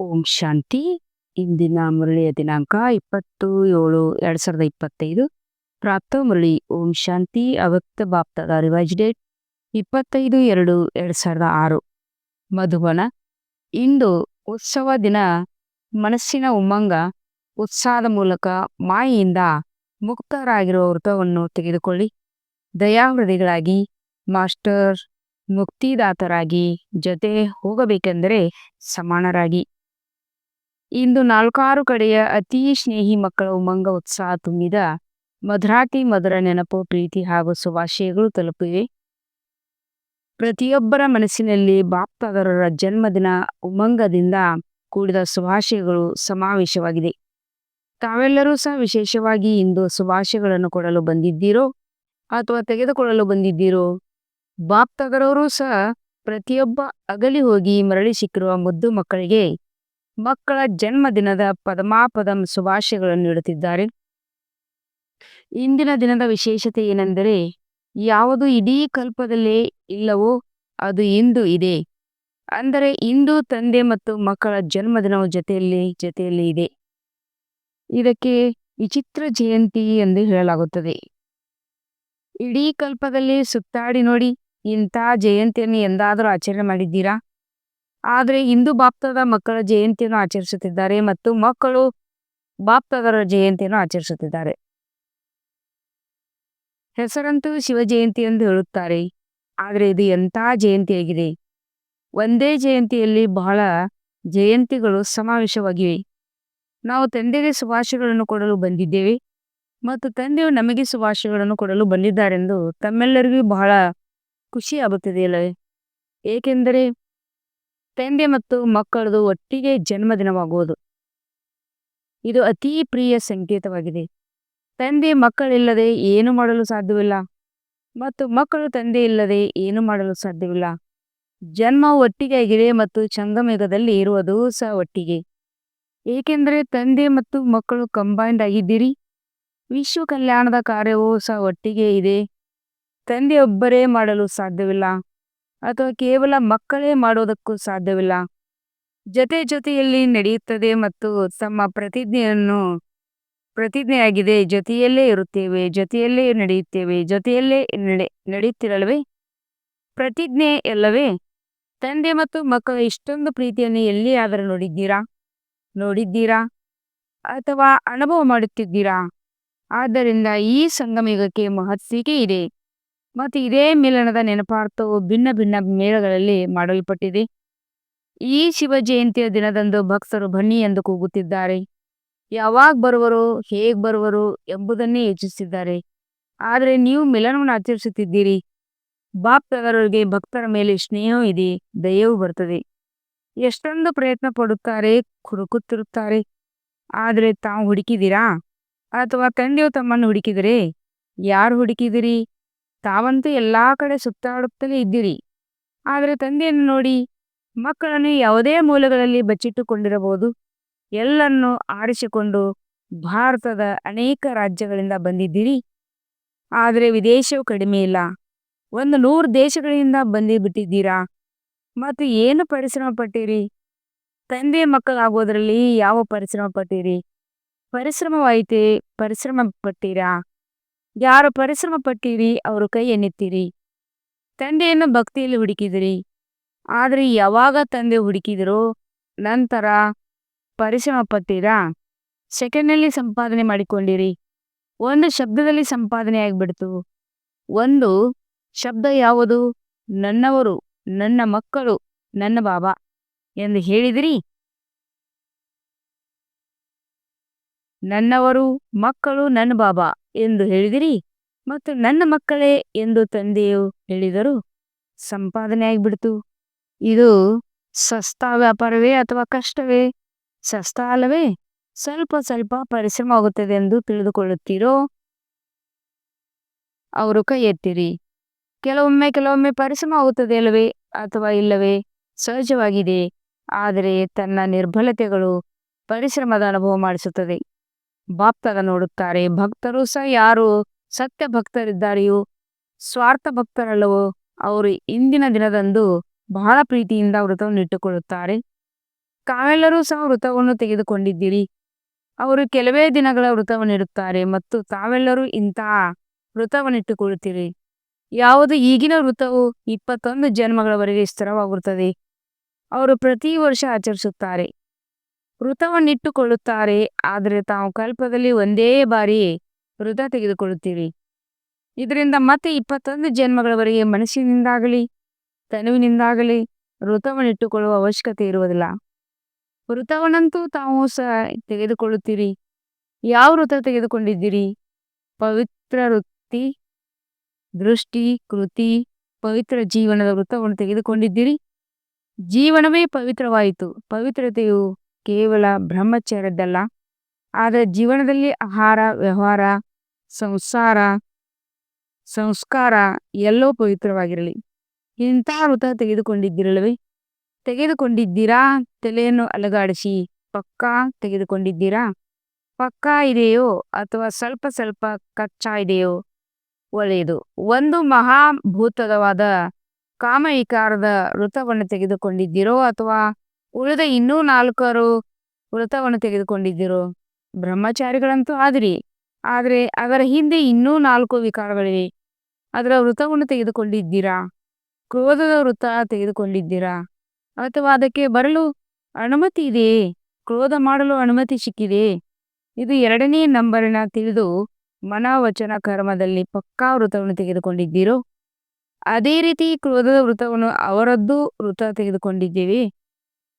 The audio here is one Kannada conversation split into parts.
ಓಂ ಶಾಂತಿ. ಇಂದಿನ ಮುರಳಿಯ ದಿನಾಂಕ 20/7/2025. ಪ್ರಾಪ್ತ ಮುರಳಿ. ಓಂ ಶಾಂತಿ. ಅವ್ಯಕ್ತ ಬಾಪ್ತದ ರಿವೈಸ್ ಡೇಟ್ 25/2/2006. ಮಧುಬನ. ಇಂದು ಉತ್ಸವ ದಿನ. ಮನಸ್ಸಿನ ಉಮ್ಮಂಗ ಉತ್ಸಾಹದ ಮೂಲಕ ಮಾಯೆಯಿಂದ ಮುಕ್ತರಾಗಿರುವ ವೃತವನ್ನು ತೆಗೆದುಕೊಳ್ಳಿ. ದಯಾಹೃದಯಗಳಾಗಿ ಮಾಸ್ಟರ್ ಮುಕ್ತಿದಾತರಾಗಿ ಜೊತೆ ಹೋಗಬೇಕೆಂದರೆ ಸಮಾನರಾಗಿ. ಇಂದು 4 ಕಡೆಯ ಅತಿ ಸ್ನೇಹಿ ಮಕ್ಕಳ ಉಮ್ಮಂಗ ಉತ್ಸಾಹ ತುಂಬಿದ ಮಧುರಾತಿ ಮಧುರ ನೆನಪು ಪ್ರೀತಿ ಹಾಗೂ ಶುಭಾಶಯಗಳು ತಲುಪಿವೆ. ಪ್ರತಿಯೊಬ್ಬರ ಮನಸ್ಸಿನಲ್ಲಿ ಬಾಪ್ತಾದರರ ಜನ್ಮದಿನ ಉಮ್ಮಂಗದಿಂದ ಕೂಡಿದ ಶುಭಾಶಯಗಳು ಸಮಾವೇಶವಾಗಿದೆ. ತಾವೆಲ್ಲರೂ ಸಹ ವಿಶೇಷವಾಗಿ ಇಂದು ಶುಭಾಶಯಗಳನ್ನು ಕೊಡಲು ಬಂದಿದ್ದೀರೋ ಅಥವಾ ತೆಗೆದುಕೊಳ್ಳಲು ಬಂದಿದ್ದೀರೋ? ಬಾಪ್ತಾದರವರು ಸಹ ಪ್ರತಿಯೊಬ್ಬ ಅಗಲಿ ಹೋಗಿ ಮರಳಿ ಸಿಕ್ಕಿರುವ ಮುದ್ದು ಮಕ್ಕಳಿಗೆ ಮಕ್ಕಳ ಜನ್ಮದಿನದ ಪದಮಾಪದಂ ಶುಭಾಶಯಗಳನ್ನು ನೀಡುತ್ತಿದ್ದಾರೆ. ಇಂದಿನ ದಿನದ ವಿಶೇಷತೆ ಏನೆಂದರೆ, ಯಾವುದು ಇಡೀ ಕಲ್ಪದಲ್ಲೇ ಇಲ್ಲವೋ ಅದು ಇಂದು ಇದೆ. ಅಂದರೆ ಇಂದು ತಂದೆ ಮತ್ತು ಮಕ್ಕಳ ಜನ್ಮದಿನವು ಜೊತೆಯಲ್ಲಿ ಇದೆ. ಇದಕ್ಕೆ ವಿಚಿತ್ರ ಜಯಂತಿ ಎಂದು ಹೇಳಲಾಗುತ್ತದೆ. ಇಡೀ ಕಲ್ಪದಲ್ಲಿ ಸುತ್ತಾಡಿ ನೋಡಿ, ಇಂಥ ಜಯಂತಿಯನ್ನು ಎಂದಾದರೂ ಆಚರಣೆ ಮಾಡಿದ್ದೀರಾ? ಆದರೆ ಇಂದು ಬಾಪ್ತಾದ ಮಕ್ಕಳ ಜಯಂತಿಯನ್ನು ಆಚರಿಸುತ್ತಿದ್ದಾರೆ ಮತ್ತು ಮಕ್ಕಳು ಬಾಪ್ತಾದರ ಜಯಂತಿಯನ್ನು ಆಚರಿಸುತ್ತಿದ್ದಾರೆ. ಹೆಸರಂತೂ ಶಿವ ಜಯಂತಿ ಎಂದು ಹೇಳುತ್ತಾರೆ. ಆದರೆ ಇದು ಎಂಥ ಜಯಂತಿಯಾಗಿದೆ! ಒಂದೇ ಜಯಂತಿಯಲ್ಲಿ ಬಹಳ ಜಯಂತಿಗಳು ಸಮಾವೇಶವಾಗಿವೆ. ನಾವು ತಂದೆಗೆ ಶುಭಾಶಯಗಳನ್ನು ಕೊಡಲು ಬಂದಿದ್ದೇವೆ ಮತ್ತು ತಂದೆಯು ನಮಗೆ ಶುಭಾಶಯಗಳನ್ನು ಕೊಡಲು ಬಂದಿದ್ದಾರೆಂದು ತಮ್ಮೆಲ್ಲರಿಗೂ ಬಹಳ ಖುಷಿಯಾಗುತ್ತದೆಯಲ್ಲವೇ? ಏಕೆಂದರೆ ತಂದೆ ಮತ್ತು ಮಕ್ಕಳದು ಒಟ್ಟಿಗೆ ಜನ್ಮದಿನವಾಗುವುದು. ಇದು ಅತೀ ಪ್ರಿಯ ಸಂಕೇತವಾಗಿದೆ. ತಂದೆ ಮಕ್ಕಳಿಲ್ಲದೆ ಏನು ಮಾಡಲು ಸಾಧ್ಯವಿಲ್ಲ ಮತ್ತು ಮಕ್ಕಳು ತಂದೆ ಇಲ್ಲದೆ ಏನು ಮಾಡಲು ಸಾಧ್ಯವಿಲ್ಲ. ಜನ್ಮವು ಒಟ್ಟಿಗೆ ಆಗಿದೆ ಮತ್ತು ಸಂಗಮಯುಗದಲ್ಲಿ ಇರುವುದು ಸಹ ಒಟ್ಟಿಗೆ. ಏಕೆಂದರೆ ತಂದೆ ಮತ್ತು ಮಕ್ಕಳು ಕಂಬೈನ್ಡ್ ಆಗಿದ್ದೀರಿ. ವಿಶ್ವ ಕಲ್ಯಾಣದ ಕಾರ್ಯವೂ ಸಹ ಒಟ್ಟಿಗೆ ಇದೆ. ತಂದೆಯೊಬ್ಬರೇ ಮಾಡಲು ಸಾಧ್ಯವಿಲ್ಲ ಅಥವಾ ಕೇವಲ ಮಕ್ಕಳೇ ಮಾಡೋದಕ್ಕೂ ಸಾಧ್ಯವಿಲ್ಲ. ಜೊತೆಯಲ್ಲಿ ನಡೆಯುತ್ತದೆ ಮತ್ತು ತಮ್ಮ ಪ್ರತಿಜ್ಞೆಯಾಗಿದೆ. ಜೊತೆಯಲ್ಲೇ ಇರುತ್ತೇವೆ, ಜೊತೆಯಲ್ಲೇ ನಡೆಯುತ್ತೇವೆ, ಜೊತೆಯಲ್ಲೇ ನಡೆಯುತ್ತಿರಲ್ವೇ? ಪ್ರತಿಜ್ಞೆ ಅಲ್ಲವೇ? ತಂದೆ ಮತ್ತು ಮಕ್ಕಳ ಇಷ್ಟೊಂದು ಪ್ರೀತಿಯನ್ನು ಎಲ್ಲಿಯಾದರೂ ನೋಡಿದ್ದೀರಾ ಅಥವಾ ಅನುಭವ ಮಾಡುತ್ತಿದ್ದೀರಾ? ಆದ್ದರಿಂದ ಈ ಸಂಗಮಯುಗಕ್ಕೆ ಮಹತ್ವಿಕೆ ಇದೆ ಮತ್ತು ಇದೇ ಮಿಲನದ ನೆನಪಾರ್ಥವು ಭಿನ್ನ ಭಿನ್ನ ಮೇಳಗಳಲ್ಲಿ ಮಾಡಲ್ಪಟ್ಟಿದೆ. ಈ ಶಿವ ಜಯಂತಿಯ ದಿನದಂದು ಭಕ್ತರು ಬನ್ನಿ ಎಂದು ಕೂಗುತ್ತಿದ್ದಾರೆ. ಯಾವಾಗ ಬರುವರು, ಹೇಗೆ ಬರುವರು ಎಂಬುದನ್ನೇ ಯೋಚಿಸುತ್ತಿದ್ದಾರೆ. ಆದರೆ ನೀವು ಮಿಲನವನ್ನು ಆಚರಿಸುತ್ತಿದ್ದೀರಿ. ಬಾಪ್ತಾದರವರಿಗೆ ಭಕ್ತರ ಮೇಲೆ ಸ್ನೇಹವೂ ಇದೆ, ದಯವೂ ಬರುತ್ತದೆ. ಎಷ್ಟೊಂದು ಪ್ರಯತ್ನ ಪಡುತ್ತಾರೆ, ಹುಡುಕುತ್ತಿರುತ್ತಾರೆ. ಆದರೆ ತಾವು ಹುಡುಕಿದಿರಾ ಅಥವಾ ತಂದೆಯು ತಮ್ಮನ್ನು ಹುಡುಕಿದರೆ? ಯಾರು ಹುಡುಕಿದಿರಿ? ತಾವಂತೂ ಎಲ್ಲ ಕಡೆ ಸುತ್ತಾಡುತ್ತಲೇ ಇದ್ದೀರಿ. ಆದರೆ ತಂದೆಯನ್ನು ನೋಡಿ. ಮಕ್ಕಳನ್ನು ಯಾವುದೇ ಮೂಲಗಳಲ್ಲಿ ಬಚ್ಚಿಟ್ಟುಕೊಂಡಿರಬಹುದು. ಎಲ್ಲರನ್ನೂ ಆರಿಸಿಕೊಂಡು ಭಾರತದ ಅನೇಕ ರಾಜ್ಯಗಳಿಂದ ಬಂದಿದ್ದೀರಿ. ಆದರೆ ವಿದೇಶವು ಕಡಿಮೆ ಇಲ್ಲ. 100 ದೇಶಗಳಿಂದ ಬಂದುಬಿಟ್ಟಿದ್ದೀರಾ. ಮತ್ತು ಏನು ಪರಿಶ್ರಮ ಪಟ್ಟಿರಿ? ತಂದೆ ಮಕ್ಕಳಾಗೋದ್ರಲ್ಲಿ ಯಾವ ಪರಿಶ್ರಮ ಪಟ್ಟಿರಿ? ಪರಿಶ್ರಮವಾಯಿತೇ? ಪರಿಶ್ರಮ ಪಟ್ಟಿರಾ? ಯಾರು ಪರಿಶ್ರಮ ಪಟ್ಟಿರಿ ಅವರು ಕೈ ಎನ್ನುತ್ತೀರಿ. ತಂದೆಯನ್ನು ಭಕ್ತಿಯಲ್ಲಿ ಹುಡುಕಿದಿರಿ. ಆದರೆ ಯಾವಾಗ ತಂದೆ ಹುಡುಕಿದಿರೋ ನಂತರ ಪರಿಶ್ರಮ ಪಟ್ಟಿರಾ? ಸೆಕೆಂಡ್ನಲ್ಲಿ ಸಂಪಾದನೆ ಮಾಡಿಕೊಂಡಿರಿ. ಒಂದು ಶಬ್ದದಲ್ಲಿ ಸಂಪಾದನೆ ಆಗಿಬಿಡ್ತು. ಒಂದು ಶಬ್ದ ಯಾವುದು? ನನ್ನವರು, ನನ್ನ ಮಕ್ಕಳು, ನನ್ನ ಬಾಬಾ ಎಂದು ಹೇಳಿದಿರಿ. ನನ್ನವರು, ಮಕ್ಕಳು, ನನ್ನ ಬಾಬಾ ಎಂದು ಹೇಳಿದಿರಿ ಮತ್ತು ನನ್ನ ಮಕ್ಕಳೇ ಎಂದು ತಂದೆಯು ಹೇಳಿದರು. ಸಂಪಾದನೆ ಆಗಿಬಿಡ್ತು. ಇದು ಸಸ್ತಾ ವ್ಯಾಪಾರವೇ ಅಥವಾ ಕಷ್ಟವೇ? ಸಸ್ತಾ ಅಲ್ಲವೇ? ಸ್ವಲ್ಪ ಸ್ವಲ್ಪ ಪರಿಶ್ರಮ ಆಗುತ್ತದೆ ಎಂದು ತಿಳಿದುಕೊಳ್ಳುತ್ತೀರೋ? ಅವರು ಕೈ ಎತ್ತಿರಿ. ಕೆಲವೊಮ್ಮೆ ಪರಿಶ್ರಮ ಆಗುತ್ತದೆ ಅಲ್ಲವೇ ಅಥವಾ ಇಲ್ಲವೇ? ಸಹಜವಾಗಿದೆ. ಆದರೆ ತನ್ನ ನಿರ್ಬಲತೆಗಳು ಪರಿಶ್ರಮದ ಅನುಭವ ಮಾಡಿಸುತ್ತದೆ. ಬಾಪ್ತಾದ ನೋಡುತ್ತಾರೆ. ಭಕ್ತರು ಸಹ ಯಾರು ಸತ್ಯ ಭಕ್ತರಿದ್ದಾರೆಯೋ, ಸ್ವಾರ್ಥ ಭಕ್ತರಲ್ಲವೋ ಅವರು ಇಂದಿನ ದಿನದಂದು ಬಹಳ ಪ್ರೀತಿಯಿಂದ ವ್ರತವನ್ನು ಇಟ್ಟುಕೊಳ್ಳುತ್ತಾರೆ. ತಾವೆಲ್ಲರೂ ಸಹ ವೃತವನ್ನು ತೆಗೆದುಕೊಂಡಿದ್ದೀರಿ. ಅವರು ಕೆಲವೇ ದಿನಗಳ ವೃತವನ್ನಿಡುತ್ತಾರೆ ಮತ್ತು ತಾವೆಲ್ಲರೂ ಇಂತಹ ವೃತವನ್ನಿಟ್ಟುಕೊಳ್ಳುತ್ತೀರಿ. ಯಾವುದು ಈಗಿನ ವೃತವು 21 ಜನ್ಮಗಳವರೆಗೆ ಸ್ಥಿರವಾಗಿರುತ್ತದೆ. ಅವರು ಪ್ರತಿ ವರ್ಷ ಆಚರಿಸುತ್ತಾರೆ. ವೃತವನ್ನಿಟ್ಟುಕೊಳ್ಳುತ್ತಾರೆ, ಆದರೆ ತಾವು ಕಲ್ಪದಲ್ಲಿ ಒಂದೇ ಬಾರಿ ವೃತ ತೆಗೆದುಕೊಳ್ಳುತ್ತೀರಿ. ಇದರಿಂದ ಮತ್ತೆ 21 ಜನ್ಮಗಳವರೆಗೆ ಮನಸ್ಸಿನಿಂದಾಗಲಿ ತನುವಿನಿಂದಾಗಲಿ ವೃತವನ್ನಿಟ್ಟುಕೊಳ್ಳುವ ಅವಶ್ಯಕತೆ ಇರುವುದಿಲ್ಲ. ವೃತವನ್ನಂತೂ ತಾವು ಸಹ ತೆಗೆದುಕೊಳ್ಳುತ್ತೀರಿ. ಯಾವ ವೃತ ತೆಗೆದುಕೊಂಡಿದ್ದೀರಿ? ಪವಿತ್ರ ವೃತ್ತಿ, ದೃಷ್ಟಿ, ಕೃತಿ, ಪವಿತ್ರ ಜೀವನದ ವೃತವನ್ನು ತೆಗೆದುಕೊಂಡಿದ್ದೀರಿ. ಜೀವನವೇ ಪವಿತ್ರವಾಯಿತು. ಪವಿತ್ರತೆಯು ಕೇವಲ ಬ್ರಹ್ಮಚರ್ಯದ್ದಲ್ಲ, ಆದರೆ ಜೀವನದಲ್ಲಿ ಆಹಾರ, ವ್ಯವಹಾರ, ಸಂಸಾರ, ಸಂಸ್ಕಾರ ಎಲ್ಲವೂ ಪವಿತ್ರವಾಗಿರಲಿ. ಇಂತಹ ವೃತ ತೆಗೆದುಕೊಂಡಿದ್ದಿರಲ್ಲವೇ? ತೆಗೆದುಕೊಂಡಿದ್ದೀರಾ? ತಲೆಯನ್ನು ಅಲುಗಾಡಿಸಿ. ಪಕ್ಕಾ ತೆಗೆದುಕೊಂಡಿದ್ದೀರಾ? ಪಕ್ಕಾ ಇದೆಯೋ ಅಥವಾ ಸ್ವಲ್ಪ ಸ್ವಲ್ಪ ಕಚ್ಚಾ ಇದೆಯೋ? ಒಳ್ಳೆಯದು. ಒಂದು ಮಹಾಭೂತವಾದ ಕಾಮವಿಕಾರದ ವೃತವನ್ನು ತೆಗೆದುಕೊಂಡಿದ್ದೀರೋ ಅಥವಾ ಉಳಿದ ಇನ್ನೂ 4 ವೃತವನ್ನು ತೆಗೆದುಕೊಂಡಿದ್ದೀರೋ? ಬ್ರಹ್ಮಚಾರಿಗಳಂತೂ ಆದಿರಿ, ಆದರೆ ಅದರ ಹಿಂದೆ ಇನ್ನೂ 4 ವಿಕಾರಗಳಿವೆ. ಅದರ ವೃತವನ್ನು ತೆಗೆದುಕೊಂಡಿದ್ದೀರಾ? ಕ್ರೋಧದ ವೃತ ತೆಗೆದುಕೊಂಡಿದ್ದೀರಾ? ಅಥವಾ ಅದಕ್ಕೆ ಬರಲು ಅನುಮತಿ ಇದೆಯೇ? ಕ್ರೋಧ ಮಾಡಲು ಅನುಮತಿ ಸಿಕ್ಕಿದೆ. ಇದು 2ನೇ ನಂಬರಿನ ತಿಳಿದು ಮನವಚನ ಕರ್ಮದಲ್ಲಿ ಪಕ್ಕಾ ವೃತವನ್ನು ತೆಗೆದುಕೊಂಡಿದ್ದೀರೋ? ಅದೇ ರೀತಿ ಕ್ರೋಧದ ವೃತವನ್ನು ಅವರದ್ದು ವೃತ ತೆಗೆದುಕೊಂಡಿದ್ದೇವೆ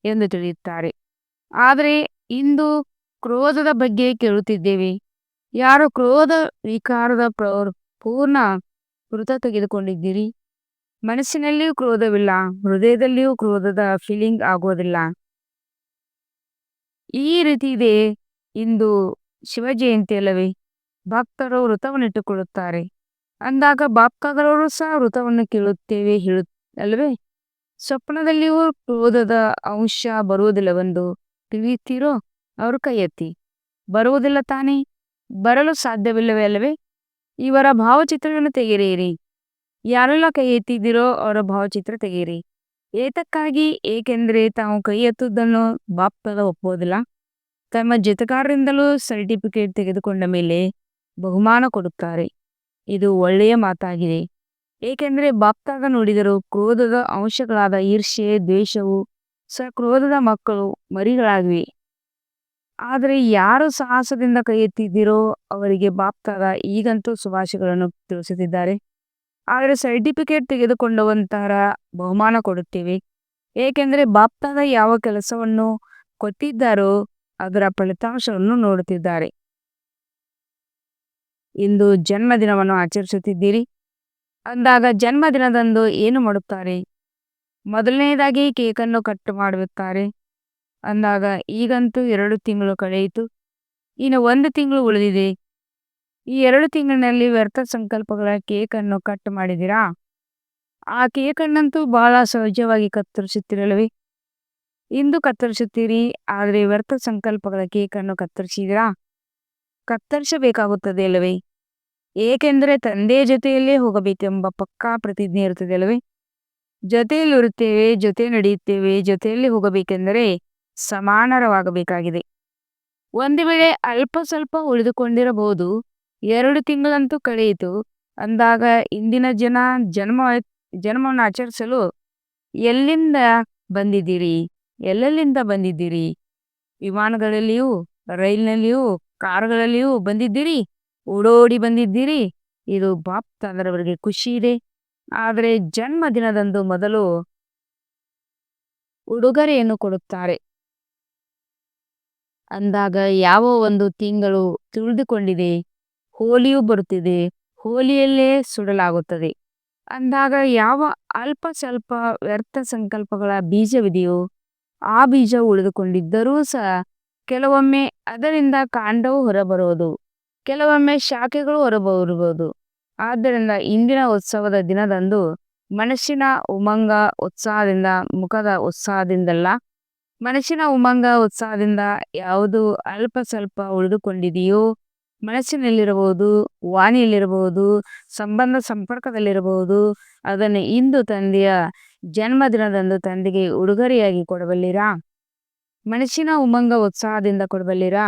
ಎಂದು ತಿಳಿಯುತ್ತಾರೆ. ಆದರೆ ಇಂದು ಕ್ರೋಧದ ಬಗ್ಗೆ ಕೇಳುತ್ತಿದ್ದೇವೆ. ಯಾರು ಕ್ರೋಧ ವಿಕಾರದ ಪೂರ್ಣ ವೃತ ತೆಗೆದುಕೊಂಡಿದ್ದೀರಿ? ಮನಸ್ಸಿನಲ್ಲಿಯೂ ಕ್ರೋಧವಿಲ್ಲ, ಹೃದಯದಲ್ಲಿಯೂ ಕ್ರೋಧದ ಫೀಲಿಂಗ್ ಆಗೋದಿಲ್ಲ. ಈ ರೀತಿ ಇದೆ. ಇಂದು ಶಿವಜಯಂತಿ ಅಲ್ಲವೇ? ಭಕ್ತರು ವೃತವನ್ನಿಟ್ಟುಕೊಳ್ಳುತ್ತಾರೆ. ಅಂದಾಗ ಬಾಪ್ತಾದರವರು ಸಹ ವೃತವನ್ನು ಕೇಳುತ್ತೇವೆ ಅಲ್ವೇ? ಸ್ವಪ್ನದಲ್ಲಿಯೂ ಕ್ರೋಧದ ಅಂಶ ಬರುವುದಿಲ್ಲವೆಂದು ತಿಳಿಯುತ್ತೀರೋ? ಅವರು ಕೈ ಎತ್ತಿ. ಬರುವುದಿಲ್ಲ ತಾನೇ? ಬರಲು ಸಾಧ್ಯವಿಲ್ಲವೇ ಅಲ್ಲವೇ? ಇವರ ಭಾವಚಿತ್ರವನ್ನು ತೆಗೆಯಿರಿ. ಯಾರೆಲ್ಲ ಕೈ ಎತ್ತಿದ್ದೀರೋ ಅವರ ಭಾವಚಿತ್ರ ತೆಗೆಯಿರಿ. ಏತಕ್ಕಾಗಿ? ಏಕೆಂದರೆ ತಾವು ಕೈ ಎತ್ತುವುದನ್ನು ಬಾಪ್ತಾದ ಒಪ್ಪುವುದಿಲ್ಲ. ತಮ್ಮ ಜೊತೆಗಾರರಿಂದಲೂ ಸರ್ಟಿಫಿಕೇಟ್ ತೆಗೆದುಕೊಂಡ ಮೇಲೆ ಬಹುಮಾನ ಕೊಡುತ್ತಾರೆ. ಇದು ಒಳ್ಳೆಯ ಮಾತಾಗಿದೆ. ಏಕೆಂದರೆ ಬಾಪ್ತಾದ ನೋಡಿದರು ಕ್ರೋಧದ ಅಂಶಗಳಾದ ಈರ್ಷ್ಯೆ, ದ್ವೇಷವು ಸಹ ಕ್ರೋಧದ ಮಕ್ಕಳು ಮರಿಗಳಾಗಿವೆ. ಆದರೆ ಯಾರು ಸಾಹಸದಿಂದ ಕೈ ಎತ್ತಿದ್ದೀರೋ ಅವರಿಗೆ ಬಾಪ್ತಾದ ಈಗಂತೂ ಶುಭಾಶಯಗಳನ್ನು ತಿಳಿಸುತ್ತಿದ್ದಾರೆ. ಆದರೆ ಸರ್ಟಿಫಿಕೇಟ್ ತೆಗೆದುಕೊಂಡವಂತರ ಬಹುಮಾನ ಕೊಡುತ್ತೇವೆ. ಏಕೆಂದರೆ ಬಾಪ್ತಾದ ಯಾವ ಕೆಲಸವನ್ನು ಕೊಟ್ಟಿದ್ದಾರೋ ಅದರ ಫಲಿತಾಂಶವನ್ನು ನೋಡುತ್ತಿದ್ದಾರೆ. ಇಂದು ಜನ್ಮದಿನವನ್ನು ಆಚರಿಸುತ್ತಿದ್ದೀರಿ. ಅಂದಾಗ ಜನ್ಮದಿನದಂದು ಏನು ಮಾಡುತ್ತಾರೆ? ಮೊದಲನೇದಾಗಿ ಕೇಕನ್ನು ಕಟ್ ಮಾಡುತ್ತಾರೆ. ಅಂದಾಗ ಈಗಂತೂ 2 ತಿಂಗಳು ಕಳೆಯಿತು. ಇನ್ನು 1 ತಿಂಗಳು ಉಳಿದಿದೆ. ಈ 2 ತಿಂಗಳಿನಲ್ಲಿ ವ್ಯರ್ಥ ಸಂಕಲ್ಪಗಳ ಕೇಕನ್ನು ಕಟ್ ಮಾಡಿದಿರಾ? ಆ ಕೇಕನ್ನಂತೂ ಬಹಳ ಸಹಜವಾಗಿ ಕತ್ತರಿಸುತ್ತೀರಲ್ಲವೇ? ಇಂದು ಕತ್ತರಿಸುತ್ತೀರಿ, ಆದರೆ ವ್ಯರ್ಥ ಸಂಕಲ್ಪಗಳ ಕೇಕನ್ನು ಕತ್ತರಿಸಿದಿರಾ? ಕತ್ತರಿಸಬೇಕಾಗುತ್ತದೆ ಅಲ್ಲವೇ? ಏಕೆಂದರೆ ತಂದೆಯ ಜೊತೆಯಲ್ಲೇ ಹೋಗಬೇಕೆಂಬ ಪಕ್ಕಾ ಪ್ರತಿಜ್ಞೆ ಇರುತ್ತದೆ ಅಲ್ಲವೇ? ಜೊತೆಯಲ್ಲಿರುತ್ತೇವೆ, ಜೊತೆ ನಡೆಯುತ್ತೇವೆ, ಜೊತೆಯಲ್ಲಿ ಹೋಗಬೇಕೆಂದರೆ ಸಮಾನರವಾಗಬೇಕಾಗಿದೆ. ಒಂದು ವೇಳೆ ಅಲ್ಪ ಸ್ವಲ್ಪ ಉಳಿದುಕೊಂಡಿರಬಹುದು. 2 ತಿಂಗಳಂತೂ ಕಳೆಯಿತು. ಅಂದಾಗ ಇಂದಿನ ಜನ್ಮವನ್ನು ಆಚರಿಸಲು ಎಲ್ಲಿಂದ ಬಂದಿದ್ದೀರಿ? ಎಲ್ಲೆಲ್ಲಿಂದ ಬಂದಿದ್ದೀರಿ? ವಿಮಾನಗಳಲ್ಲಿಯೂ, ರೈಲಿನಲ್ಲಿಯೂ, ಕಾರುಗಳಲ್ಲಿಯೂ ಬಂದಿದ್ದೀರಿ? ಓಡೋಡಿ ಬಂದಿದ್ದೀರಿ? ಇದು ಬಾಪ್ತಾದರವರಿಗೆ ಖುಷಿ ಇದೆ. ಆದರೆ ಜನ್ಮದಿನದಂದು ಮೊದಲು ಉಡುಗೊರೆಯನ್ನು ಕೊಡುತ್ತಾರೆ. ಅಂದಾಗ ಯಾವ ಒಂದು ತಿಂಗಳು ತಿಳಿದುಕೊಂಡಿದೆ, ಹೋಲಿಯೂ ಬರುತ್ತಿದೆ, ಹೋಲಿಯಲ್ಲೇ ಸುಡಲಾಗುತ್ತದೆ. ಅಂದಾಗ ಯಾವ ಅಲ್ಪ ಸ್ವಲ್ಪ ವ್ಯರ್ಥ ಸಂಕಲ್ಪಗಳ ಬೀಜವಿದೆಯೋ ಆ ಬೀಜ ಉಳಿದುಕೊಂಡಿದ್ದರೂ ಸಹ ಕೆಲವೊಮ್ಮೆ ಅದರಿಂದ ಕಾಂಡವು ಹೊರಬರುವುದು, ಕೆಲವೊಮ್ಮೆ ಶಾಖೆಗಳು ಹೊರಬರುವುದು. ಆದ್ದರಿಂದ ಇಂದಿನ ಉತ್ಸವದ ದಿನದಂದು ಮನಸ್ಸಿನ ಉಮಂಗ ಉತ್ಸಾಹದಿಂದ, ಮುಖದ ಉತ್ಸಾಹದಿಂದಲ್ಲ, ಮನಸ್ಸಿನ ಉಮಂಗ ಉತ್ಸಾಹದಿಂದ ಯಾವುದು ಅಲ್ಪ ಸ್ವಲ್ಪ ಉಳಿದುಕೊಂಡಿದೆಯೋ, ಮನಸ್ಸಿನಲ್ಲಿರಬಹುದು, ವಾಣಿಯಲ್ಲಿರಬಹುದು, ಸಂಬಂಧ ಸಂಪರ್ಕದಲ್ಲಿರಬಹುದು, ಅದನ್ನು ಇಂದು ತಂದೆಯ ಜನ್ಮದಿನದಂದು ತಂದೆಗೆ ಉಡುಗೊರೆಯಾಗಿ ಕೊಡಬಲ್ಲಿರಾ? ಮನಸ್ಸಿನ ಉಮಂಗ ಉತ್ಸಾಹದಿಂದ ಕೊಡಬಲ್ಲಿರಾ?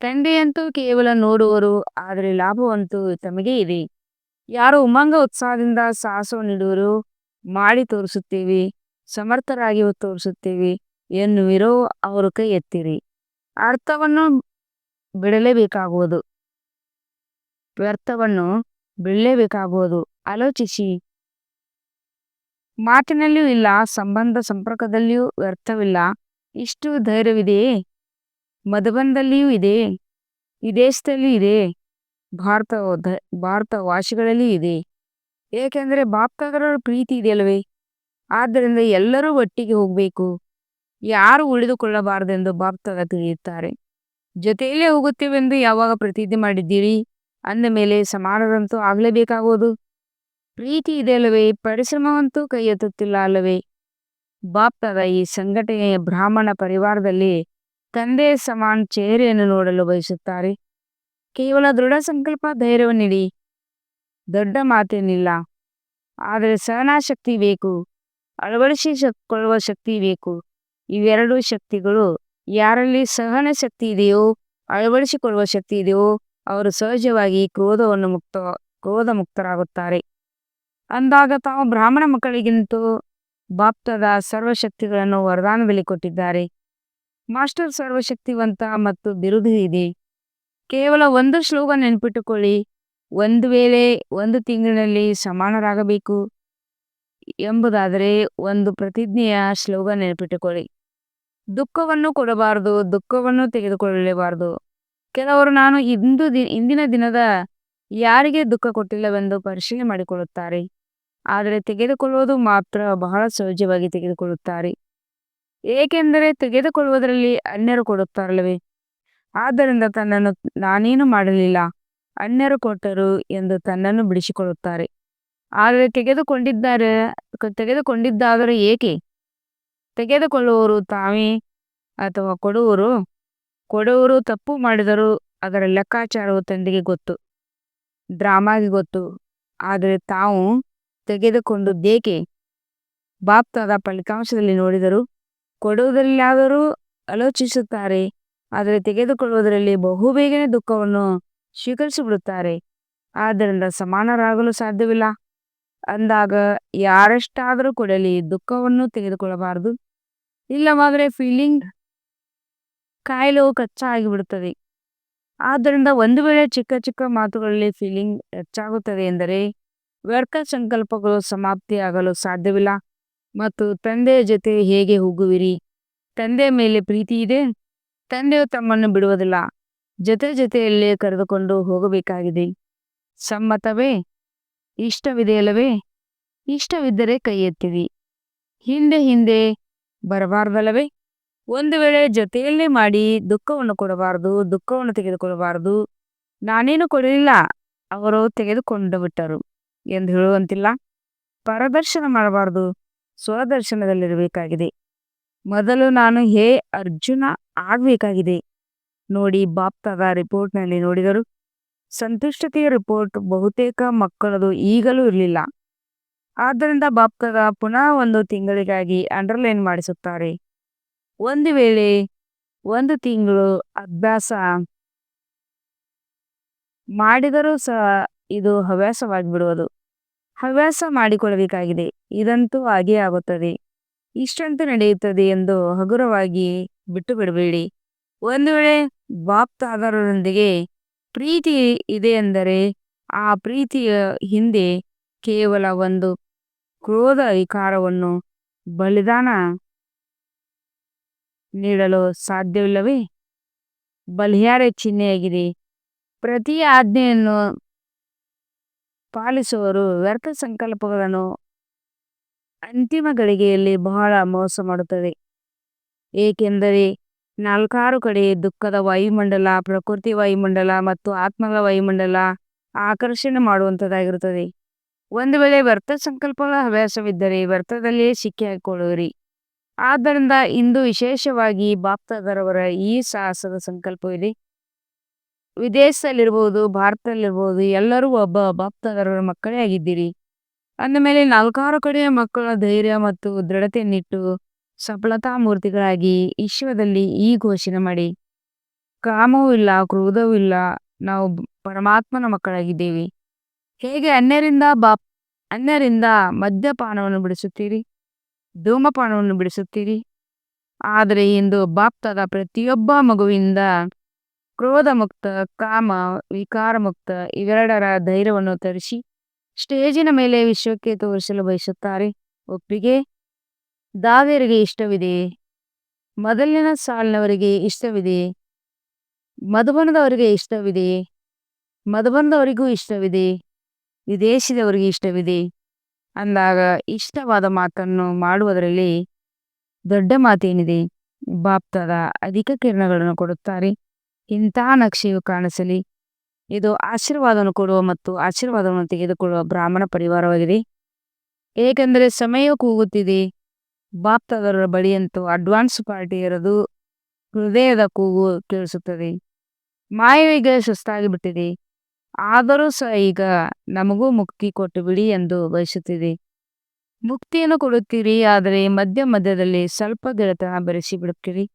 ತಂದೆಯಂತೂ ಕೇವಲ ನೋಡುವರು, ಆದರೆ ಲಾಭವಂತೂ ತಮಗೆ ಇದೆ. ಯಾರು ಉಮಂಗ ಉತ್ಸಾಹದಿಂದ ಸಾಹಸ ನೀಡುವರು, ಮಾಡಿ ತೋರಿಸುತ್ತೇವೆ, ಸಮರ್ಥರಾಗಿ ತೋರಿಸುತ್ತೇವೆ ಎನ್ನುವಿರೋ ಅವರು ಕೈ ಎತ್ತಿರಿ. ಅರ್ಥವನ್ನು ಬಿಡಲೇಬೇಕಾಗುವುದು, ವ್ಯರ್ಥವನ್ನು ಬಿಡಲೇಬೇಕಾಗುವುದು. ಆಲೋಚಿಸಿ. ಮಾತಿನಲ್ಲಿಯೂ ಇಲ್ಲ, ಸಂಬಂಧ ಸಂಪರ್ಕದಲ್ಲಿಯೂ ವ್ಯರ್ಥವಿಲ್ಲ. ಇಷ್ಟು ಧೈರ್ಯವಿದೆಯೇ? ಮಧುಬನದಲ್ಲಿಯೂ ಇದೆ, ವಿದೇಶದಲ್ಲಿಯೂ ಇದೆ, ಭಾರತವಾಸಿಗಳಲ್ಲಿ ಇದೆ. ಏಕೆಂದರೆ ಬಾಪ್ತಾದರ ಪ್ರೀತಿ ಇದೆಯಲ್ಲವೇ? ಆದ್ದರಿಂದ ಎಲ್ಲರೂ ಒಟ್ಟಿಗೆ ಹೋಗಬೇಕು, ಯಾರು ಉಳಿದುಕೊಳ್ಳಬಾರದೆಂದು ಬಾಪ್ತಾದ ತಿಳಿಯುತ್ತಾರೆ. ಜೊತೆಯಲ್ಲೇ ಹೋಗುತ್ತೇವೆಂದು ಯಾವಾಗ ಪ್ರತಿಜ್ಞೆ ಮಾಡಿದ್ದೀರಿ, ಅಂದ ಮೇಲೆ ಸಮಾನರಂತೂ ಆಗಲೇಬೇಕಾಗುವುದು. ಪ್ರೀತಿ ಇದೆಯಲ್ಲವೇ? ಪರಿಶ್ರಮವಂತೂ ಕೈ ಎತ್ತುತ್ತಿಲ್ಲ ಅಲ್ಲವೇ? ಬಾಪ್ತಾದ ಈ ಸಂಘಟನೆಯ ಬ್ರಾಹ್ಮಣ ಪರಿವಾರದಲ್ಲಿ ತಂದೆಯ ಸಮಾನ ಚೇಹರೆಯನ್ನು ನೋಡಲು ಬಯಸುತ್ತಾರೆ. ಕೇವಲ ದೃಢ ಸಂಕಲ್ಪ, ಧೈರ್ಯವನ್ನಿಡಿ. ದೊಡ್ಡ ಮಾತೇನಿಲ್ಲ, ಆದರೆ ಸಹನಾಶಕ್ತಿ ಬೇಕು, ಅಳವಡಿಸಿಕೊಳ್ಳುವ ಶಕ್ತಿ ಬೇಕು. ಇವೆರಡೂ ಶಕ್ತಿಗಳು ಯಾರಲ್ಲಿ ಸಹನ ಶಕ್ತಿ ಇದೆಯೋ, ಅಳವಡಿಸಿಕೊಳ್ಳುವ ಶಕ್ತಿ ಇದೆಯೋ, ಅವರು ಸಹಜವಾಗಿ ಕ್ರೋಧ ಮುಕ್ತರಾಗುತ್ತಾರೆ. ಅಂದಾಗ ತಾವು ಬ್ರಾಹ್ಮಣ ಮಕ್ಕಳಿಗಿಂತೂ ಬಾಪ್ತಾದ ಸರ್ವಶಕ್ತಿಗಳನ್ನು ವರದಾನದಲ್ಲಿ ಕೊಟ್ಟಿದ್ದಾರೆ. ಮಾಸ್ಟರ್ ಸರ್ವಶಕ್ತಿವಂತ ಮತ್ತು ಬಿರುದು ಇದೆ. ಕೇವಲ ಒಂದು ಶ್ಲೋಕ ನೆನಪಿಟ್ಟುಕೊಳ್ಳಿ. ಒಂದು ವೇಳೆ 1 ತಿಂಗಳಿನಲ್ಲಿ ಸಮಾನರಾಗಬೇಕು ಎಂಬುದಾದರೆ ಒಂದು ಪ್ರತಿಜ್ಞೆಯ ಶ್ಲೋಕ ನೆನಪಿಟ್ಟುಕೊಳ್ಳಿ. ದುಃಖವನ್ನು ಕೊಡಬಾರದು, ದುಃಖವನ್ನು ತೆಗೆದುಕೊಳ್ಳಲೇಬಾರದು. ಕೆಲವರು ನಾನು ಇಂದಿನ ದಿನದ ಯಾರಿಗೆ ದುಃಖ ಕೊಟ್ಟಿಲ್ಲವೆಂದು ಪರಿಶೀಲನೆ ಮಾಡಿಕೊಳ್ಳುತ್ತಾರೆ. ಆದರೆ ತೆಗೆದುಕೊಳ್ಳುವುದು ಮಾತ್ರ ಬಹಳ ಸಹಜವಾಗಿ ತೆಗೆದುಕೊಳ್ಳುತ್ತಾರೆ. ಏಕೆಂದರೆ ತೆಗೆದುಕೊಳ್ಳುವುದರಲ್ಲಿ ಅನ್ಯರು ಕೊಡುತ್ತಾರಲ್ಲವೇ? ಆದ್ದರಿಂದ ತನ್ನನ್ನು ನಾನೇನು ಮಾಡಲಿಲ್ಲ, ಅನ್ಯರು ಕೊಟ್ಟರು ಎಂದು ತನ್ನನ್ನು ಬಿಡಿಸಿಕೊಳ್ಳುತ್ತಾರೆ. ಆದರೆ ತೆಗೆದುಕೊಂಡಿದ್ದಾದರೆ ಏಕೆ? ತೆಗೆದುಕೊಳ್ಳುವವರು ತಾವೇ ಅಥವಾ ಕೊಡುವರು ತಪ್ಪು ಮಾಡಿದರೂ ಅದರ ಲೆಕ್ಕಾಚಾರವು ತಂದೆಗೆ ಗೊತ್ತು, ಡ್ರಾಮಾಗೆ ಗೊತ್ತು. ಆದರೆ ತಾವು ತೆಗೆದುಕೊಂಡದ್ದೇಕೆ? ಬಾಪ್ತಾದ ಫಲಿತಾಂಶದಲ್ಲಿ ನೋಡಿದರು. ಕೊಡುವುದರಲ್ಲಾದರೂ ಆಲೋಚಿಸುತ್ತಾರೆ, ಆದರೆ ತೆಗೆದುಕೊಳ್ಳುವುದರಲ್ಲಿ ಬಹುಬೇಗನೆ ದುಃಖವನ್ನು ಸ್ವೀಕರಿಸಿಬಿಡುತ್ತಾರೆ. ಆದ್ದರಿಂದ ಸಮಾನರಾಗಲು ಸಾಧ್ಯವಿಲ್ಲ. ಅಂದಾಗ ಯಾರೆಷ್ಟಾದರೂ ಕೊಡಲಿ, ದುಃಖವನ್ನು ತೆಗೆದುಕೊಳ್ಳಬಾರದು. ಇಲ್ಲವಾದರೆ ಫೀಲಿಂಗ್ ಕಾಯಿಲೆಯು ಕಚ್ಚಾ ಆಗಿಬಿಡುತ್ತದೆ. ಆದ್ದರಿಂದ ಒಂದು ವೇಳೆ ಚಿಕ್ಕ ಚಿಕ್ಕ ಮಾತುಗಳಲ್ಲಿ ಫೀಲಿಂಗ್ ಹೆಚ್ಚಾಗುತ್ತದೆ ಎಂದರೆ ವ್ಯರ್ಥ ಸಂಕಲ್ಪಗಳು ಸಮಾಪ್ತಿಯಾಗಲು ಸಾಧ್ಯವಿಲ್ಲ. ಮತ್ತು ತಂದೆಯ ಜೊತೆ ಹೇಗೆ ಹೋಗುವಿರಿ? ತಂದೆಯ ಮೇಲೆ ಪ್ರೀತಿ ಇದೆ. ತಂದೆಯು ತಮ್ಮನ್ನು ಬಿಡುವುದಿಲ್ಲ, ಜೊತೆಯಲ್ಲೇ ಕರೆದುಕೊಂಡು ಹೋಗಬೇಕಾಗಿದೆ. ಸಮ್ಮತವೇ? ಇಷ್ಟವಿದೆಯಲ್ಲವೇ? ಇಷ್ಟವಿದ್ದರೆ ಕೈ ಎತ್ತಿರಿ. ಹಿಂದೆ ಬರಬಾರದಲ್ಲವೇ? ಒಂದು ವೇಳೆ ಜೊತೆಯಲ್ಲೇ ಮಾಡಿ ದುಃಖವನ್ನು ಕೊಡಬಾರದು, ದುಃಖವನ್ನು ತೆಗೆದುಕೊಳ್ಳಬಾರದು. ನಾನೇನು ಕೊಡಲಿಲ್ಲ, ಅವರು ತೆಗೆದುಕೊಂಡು ಬಿಟ್ಟರು ಎಂದು ಹೇಳುವಂತಿಲ್ಲ. ಪರದರ್ಶನ ಮಾಡಬಾರದು, ಸ್ವದರ್ಶನದಲ್ಲಿರಬೇಕಾಗಿದೆ. ಮೊದಲು ನಾನು ಹೇ ಅರ್ಜುನ ಆಗಬೇಕಾಗಿದೆ. ನೋಡಿ, ಬಾಪ್ತಾದ ರಿಪೋರ್ಟ್ನಲ್ಲಿ ನೋಡಿದರು. ಸಂತುಷ್ಟತೆಯ ರಿಪೋರ್ಟ್ ಬಹುತೇಕ ಮಕ್ಕಳದು ಈಗಲೂ ಇರಲಿಲ್ಲ. ಆದ್ದರಿಂದ ಬಾಪ್ತಾದ ಪುನಃ 1 ತಿಂಗಳಿಗಾಗಿ ಅಂಡರ್ಲೈನ್ ಮಾಡಿಸುತ್ತಾರೆ. ಒಂದು ವೇಳೆ 1 ತಿಂಗಳು ಅಭ್ಯಾಸ ಮಾಡಿದರೂ ಸಹ ಇದು ಹವ್ಯಾಸವಾಗಿಬಿಡುವುದು. ಹವ್ಯಾಸ ಮಾಡಿಕೊಳ್ಳಬೇಕಾಗಿದೆ. ಇದಂತೂ ಹಾಗೇ ಆಗುತ್ತದೆ, ಇಷ್ಟಂತೂ ನಡೆಯುತ್ತದೆ ಎಂದು ಹಗುರವಾಗಿ ಬಿಟ್ಟು ಬಿಡಬೇಡಿ. ಒಂದು ವೇಳೆ ಬಾಪ್ತಾದರೊಂದಿಗೆ ಪ್ರೀತಿ ಇದೆ ಎಂದರೆ ಆ ಪ್ರೀತಿಯ ಹಿಂದೆ ಕೇವಲ ಒಂದು ಕ್ರೋಧ ವಿಕಾರವನ್ನು ಬಲಿದಾನ ನೀಡಲು ಸಾಧ್ಯವಿಲ್ಲವೇ? ಬಲಿಹಾರ ಚಿಹ್ನೆಯಾಗಿದೆ. ಪ್ರತಿ ಆಜ್ಞೆಯನ್ನು ಪಾಲಿಸುವವರು ವ್ಯರ್ಥ ಸಂಕಲ್ಪಗಳನ್ನು ಅಂತಿಮ ಗಳಿಗೆಯಲ್ಲಿ ಬಹಳ ಮೋಸ ಮಾಡುತ್ತದೆ. ಏಕೆಂದರೆ 4 ಕಡೆ ದುಃಖದ ವಾಯುಮಂಡಲ, ಪ್ರಕೃತಿ ವಾಯುಮಂಡಲ ಮತ್ತು ಆತ್ಮದ ವಾಯುಮಂಡಲ ಆಕರ್ಷಣೆ ಮಾಡುವಂಥದ್ದಾಗಿರುತ್ತದೆ. ಒಂದು ವೇಳೆ ವ್ಯರ್ಥ ಸಂಕಲ್ಪಗಳ ಹವ್ಯಾಸವಿದ್ದರೆ ವ್ಯರ್ಥದಲ್ಲಿಯೇ ಸಿಕ್ಕಿ ಹಾಕಿಕೊಳ್ಳುವಿರಿ. ಆದ್ದರಿಂದ ಇಂದು ವಿಶೇಷವಾಗಿ ಬಾಪ್ತಾದರವರ ಈ ಸಾಹಸದ ಸಂಕಲ್ಪವಿದೆ. ವಿದೇಶದಲ್ಲಿರ್ಬೋದು, ಭಾರತದಲ್ಲಿರ್ಬೋದು, ಎಲ್ಲರೂ ಒಬ್ಬ ಬಾಪ್ತಾದರವರ ಮಕ್ಕಳೇ ಆಗಿದ್ದೀರಿ. ಅಂದ ಮೇಲೆ 4 ಕಡೆಯ ಮಕ್ಕಳ ಧೈರ್ಯ ಮತ್ತು ದೃಢತೆಯನ್ನಿಟ್ಟು ಸಫಲತಾ ಮೂರ್ತಿಗಳಾಗಿ ವಿಶ್ವದಲ್ಲಿ ಈ ಘೋಷಣೆ ಮಾಡಿ, ಕಾಮವೂ ಇಲ್ಲ, ಕ್ರೋಧವೂ ಇಲ್ಲ, ನಾವು ಪರಮಾತ್ಮನ ಮಕ್ಕಳಾಗಿದ್ದೇವೆ. ಹೇಗೆ ಅನ್ಯರಿಂದ ಮದ್ಯಪಾನವನ್ನು ಬಿಡಿಸುತ್ತೀರಿ, ಧೂಮಪಾನವನ್ನು ಬಿಡಿಸುತ್ತೀರಿ, ಆದರೆ ಇಂದು ಬಾಪ್ತದ ಪ್ರತಿಯೊಬ್ಬ ಮಗುವಿಂದ ಕ್ರೋಧ ಮುಕ್ತ, ಕಾಮ ವಿಕಾರ ಮುಕ್ತ ಇವೆರಡರ ಧೈರ್ಯವನ್ನು ತರಿಸಿ ಸ್ಟೇಜಿನ ಮೇಲೆ ವಿಶ್ವಕ್ಕೆ ತೋರಿಸಲು ಬಯಸುತ್ತಾರೆ. ಒಪ್ಪಿಗೆ. ದಾದಿಯರಿಗೆ ಇಷ್ಟವಿದೆ, ಮೊದಲಿನ ಸಾಲಿನವರಿಗೆ ಇಷ್ಟವಿದೆ, ಮಧುಬನದವರಿಗೆ ಇಷ್ಟವಿದೆ, ಮಧುಬನದವರಿಗೂ ಇಷ್ಟವಿದೆ, ವಿದೇಶದವರಿಗೆ ಇಷ್ಟವಿದೆ ಅಂದಾಗ ಇಷ್ಟವಾದ ಮಾತನ್ನು ಮಾಡುವುದರಲ್ಲಿ ದೊಡ್ಡ ಮಾತೇನಿದೆ. ಬಾಪ್ತದ ಅಧಿಕ ಕಿರಣಗಳನ್ನು ಕೊಡುತ್ತಾರೆ. ಇಂಥ ನಕ್ಷೆಯು ಕಾಣಿಸಲಿ. ಇದು ಆಶೀರ್ವಾದವನ್ನು ಕೊಡುವ ಮತ್ತು ಆಶೀರ್ವಾದವನ್ನು ತೆಗೆದುಕೊಳ್ಳುವ ಬ್ರಾಹ್ಮಣ ಪರಿವಾರವಾಗಿದೆ. ಏಕೆಂದರೆ ಸಮಯ ಕೂಗುತ್ತಿದೆ. ಬಾಪ್ತದವರ ಬಳಿಯಂತೂ ಅಡ್ವಾನ್ಸ್ ಪಾರ್ಟಿ ಇರೋದು, ಹೃದಯದ ಕೂಗು ಕೇಳಿಸುತ್ತದೆ. ಮಾಯವೀಗ ಸುಸ್ತಾಗಿ ಬಿಟ್ಟಿದೆ, ಆದರೂ ಸಹ ಈಗ ನಮಗೂ ಮುಕ್ತಿ ಕೊಟ್ಟು ಬಿಡಿ ಎಂದು ಬಯಸುತ್ತಿದೆ. ಮುಕ್ತಿಯನ್ನು ಕೊಡುತ್ತೀರಿ, ಆದರೆ ಮಧ್ಯದಲ್ಲಿ ಸ್ವಲ್ಪ ಗೆಳೆತನ ಬೆರೆಸಿ ಬಿಡುತ್ತೀರಿ.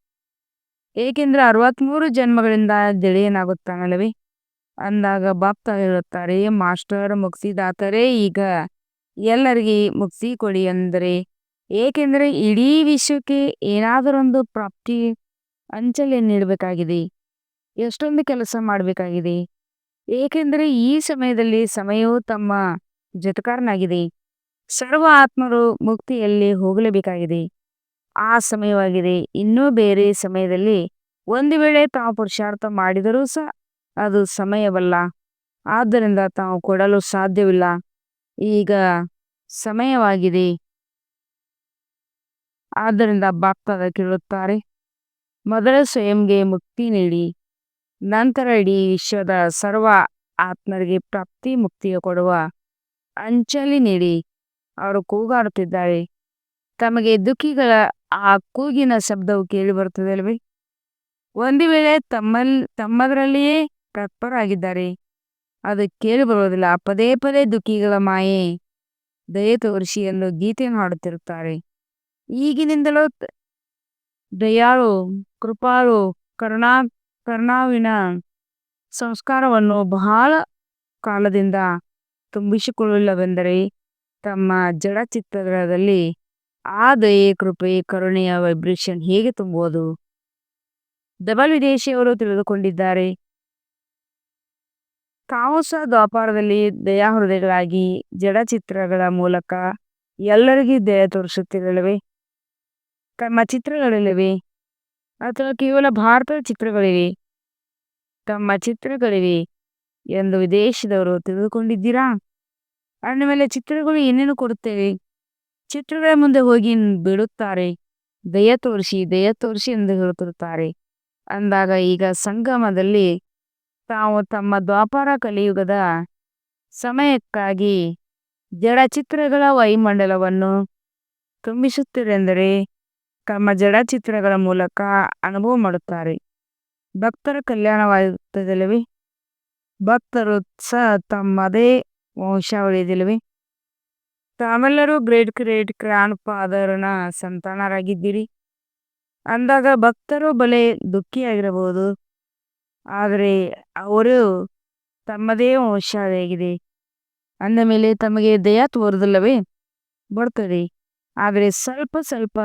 ಏಕೆಂದರೆ 63 ಜನ್ಮಗಳಿಂದ ಗೆಳೆಯನಾಗುತ್ತಾನಲ್ಲವೇ ಅಂದಾಗ ಬಾಪ್ತ ಹೇಳುತ್ತಾರೆ, ಮಾಸ್ಟರ್ ಮುಕ್ತಿದಾತರೇ, ಈಗ ಎಲ್ಲರಿಗೆ ಮುಕ್ತಿ ಕೊಡಿ ಅಂದರೆ. ಏಕೆಂದರೆ ಇಡೀ ವಿಶ್ವಕ್ಕೆ ಏನಾದರೊಂದು ಪ್ರಾಪ್ತಿ ಅಂಚಲೆ ನೀಡಬೇಕಾಗಿದೆ, ಎಷ್ಟೊಂದು ಕೆಲಸ ಮಾಡಬೇಕಾಗಿದೆ. ಏಕೆಂದರೆ ಈ ಸಮಯವು ತಮ್ಮ ಜೊತೆಗಾರನಾಗಿದೆ. ಸರ್ವ ಆತ್ಮರು ಮುಕ್ತಿಯಲ್ಲಿ ಹೋಗಲೇಬೇಕಾಗಿದೆ. ಆ ಸಮಯವಾಗಿದೆ. ಇನ್ನೂ ಬೇರೆ ಸಮಯದಲ್ಲಿ ಒಂದು ವೇಳೆ ತಾವು ಪುರುಷಾರ್ಥ ಮಾಡಿದರೂ ಸಹ ಅದು ಸಮಯವಲ್ಲ, ಆದ್ದರಿಂದ ತಾವು ಕೊಡಲು ಸಾಧ್ಯವಿಲ್ಲ. ಈಗ ಸಮಯವಾಗಿದೆ. ಆದ್ದರಿಂದ ಬಾಪ್ತಾದ ಕೇಳುತ್ತಾರೆ, ಮೊದಲು ಸ್ವಯಂಗೆ ಮುಕ್ತಿ ನೀಡಿ, ನಂತರ ಇಡೀ ವಿಶ್ವದ ಸರ್ವ ಆತ್ಮರಿಗೆ ಪ್ರಾಪ್ತಿ ಮುಕ್ತಿಯ ಕೊಡುವ ಅಂಚಲಿ ನೀಡಿ. ಅವರು ಕೂಗಾಡುತ್ತಿದ್ದಾರೆ. ತಮಗೆ ದುಃಖಿಗಳ ಆ ಕೂಗಿನ ಶಬ್ದವು ಕೇಳಿ ಬರುತ್ತದೆ ಅಲ್ವೇ. ಒಂದು ವೇಳೆ ತಮ್ಮದರಲ್ಲಿಯೇ ತತ್ಪರರಾಗಿದ್ದಾರೆ, ಅದು ಕೇಳಿ ಬರುವುದಿಲ್ಲ. ಪದೇ ಪದೇ ದುಃಖಿಗಳ ಮಾಯೆ ದಯೆ ತೋರಿಸಿ ಎಂದು ಗೀತೆಯನ್ನು ಹಾಡುತ್ತಿರುತ್ತಾರೆ. ಈಗಿನಿಂದಲೂ ದಯಾಳು, ಕೃಪಾಳು, ಕರುಣಾವಿನ ಸಂಸ್ಕಾರವನ್ನು ಬಹಳ ಕಾಲದಿಂದ ತುಂಬಿಸಿಕೊಳ್ಳಲಿಲ್ಲವೆಂದರೆ ತಮ್ಮ ಜಡ ಚಿತ್ರದಲ್ಲಿ ಆ ದಯೆ, ಕೃಪೆ, ಕರುಣೆಯ ವೈಬ್ರೇಷನ್ ಹೇಗೆ ತುಂಬುವುದು? ಡಬಲ್ ವಿದೇಶಿಯವರು ತಿಳಿದುಕೊಂಡಿದ್ದಾರೆ. ತಾವು ಸಹ ದ್ವಾಪಾರದಲ್ಲಿ ದಯಾ ಹೃದಯಗಳಾಗಿ ಜಡ ಚಿತ್ರಗಳ ಮೂಲಕ ಎಲ್ಲರಿಗೂ ದಯ ತೋರಿಸುತ್ತಿರಲಿವೆ. ತಮ್ಮ ಚಿತ್ರಗಳಿವೆ ಅಥವಾ ಕೇವಲ ಭಾರತದ ಚಿತ್ರಗಳಿವೆ, ತಮ್ಮ ಚಿತ್ರಗಳಿವೆ ಎಂದು ವಿದೇಶದವರು ತಿಳಿದುಕೊಂಡಿದ್ದೀರಾ? ಅಂದಮೇಲೆ ಚಿತ್ರಗಳು ಏನೇನು ಕೊಡುತ್ತೇವೆ? ಚಿತ್ರಗಳ ಮುಂದೆ ಹೋಗಿ ಬಿಡುತ್ತಾರೆ, ದಯ ತೋರಿಸಿ ಎಂದು ಹೇಳುತ್ತಿರುತ್ತಾರೆ. ಅಂದಾಗ ಈಗ ಸಂಗಮದಲ್ಲಿ ತಾವು ತಮ್ಮ ದ್ವಾಪಾರ ಕಲಿಯುಗದ ಸಮಯಕ್ಕಾಗಿ ಜಡ ಚಿತ್ರಗಳ ವಾಯುಮಂಡಲವನ್ನು ತುಂಬಿಸುತ್ತಿರೆಂದರೆ ತಮ್ಮ ಜಡ ಚಿತ್ರಗಳ ಮೂಲಕ ಅನುಭವ ಮಾಡುತ್ತಾರೆ. ಭಕ್ತರ ಕಲ್ಯಾಣವಾಗುತ್ತದಲ್ಲವೇ? ಭಕ್ತರು ಸಹ ತಮ್ಮದೇ ವಂಶಾವಳಿಯದಿಲ್ಲವೇ? ತಾವೆಲ್ಲರೂ ಗ್ರೇಟ್ ಗ್ರ್ಯಾಂಡ್ ಫಾದರ್ನ ಸಂತಾನರಾಗಿದ್ದೀರಿ ಅಂದಾಗ ಭಕ್ತರು ಬಲೆ ದುಃಖಿಯಾಗಿರಬಹುದು, ಆದರೆ ಅವರು ತಮ್ಮದೇ ವಂಶಾವಳಿಯಾಗಿದೆ ಅಂದ ಮೇಲೆ ತಮಗೆ ದಯ ತೋರುವುದಿಲ್ಲವೇ? ಬರ್ತದೆ, ಆದರೆ ಸ್ವಲ್ಪ